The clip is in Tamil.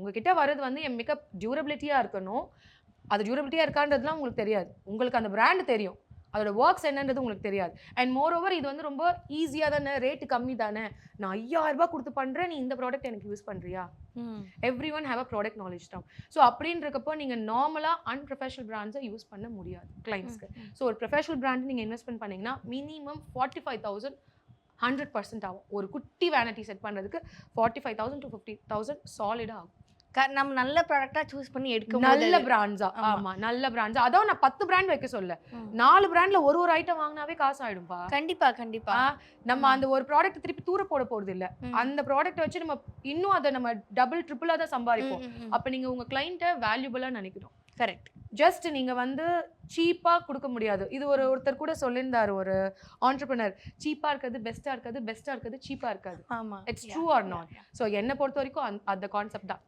உங்ககிட்ட வர்றது வந்து என் மேக்கப் டியூரபிலிட்டியா இருக்கணும். அது டியூரபிலிட்டியா இருக்கான்றதுலாம் உங்களுக்கு தெரியாது. உங்களுக்கு அந்த பிராண்ட் தெரியும். அதோட வொர்க்ஸ் என்னன்றது உங்களுக்கு தெரியாது. அண்ட் மோர் ஓவர் இது வந்து ரொம்ப ஈஸியா தானே, ரேட் கம்மி தானே. நான் ரூ. 5000 குடுத்து பண்றேன். நீ இந்த ப்ராடக்ட் எனக்கு யூஸ் பண்றியா? Everyone have a product knowledge term. So அப்படின்றக்கப்போ நீங்க நார்மலா அன்ப்ரொஃபஷனல் பிராண்ட்ஸை யூஸ் பண்ண முடியாது கிளைண்ட்ஸ்க்கு. ஸோ ஒரு ப்ரொஃபஷனல் பிராண்ட் நீங்க இன்வெஸ்ட்மெண்ட் பண்ணீங்கன்னா மினிமம் 45,000 100% ஆகும். ஒரு குட்டி வேனிட்டி செட் பண்றதுக்கு 45,000 to 50,000 சாலிடா ஆகும். நம்ம நல்ல ப்ராடக்டா சூஸ் பண்ணி எடுக்க நல்ல பிராண்ட்ஸா. ஆமா நல்ல பிராண்ட்ஸா. அதான் நான் 10 பிராண்ட் வைக்க சொல்ல. 4 பிராண்ட்ல ஒரு ஐட்டம் வாங்கினாவே காசு ஆயிடும்பா. கண்டிப்பா நம்ம அந்த ஒரு ப்ராடக்ட் திருப்பி தூர போட போறது இல்ல. அந்த ப்ராடக்ட் வச்சு நம்ம இன்னும் அதை நம்ம டபுள் ட்ரிபிளா தான் சம்பாதிப்போம். அப்ப நீங்க உங்க கிளைண்ட்டை வேல்யூபிளா நினைக்கணும். கரெக்ட். ஜஸ்ட் நீங்க வந்து சீப்பா கொடுக்க முடியாது. இது ஒருத்தர் கூட சொல்லியிருந்தாரு, ஒரு ஆண்டர்பிரினர். சீப்பா இருக்கிறது பெஸ்டா இருக்காது, பெஸ்டா இருக்கிறது சீப்பா இருக்காது. ஆமா. It's true R not. So என்னை பொறுத்த வரைக்கும் அந்த கான்செப்ட் தான்.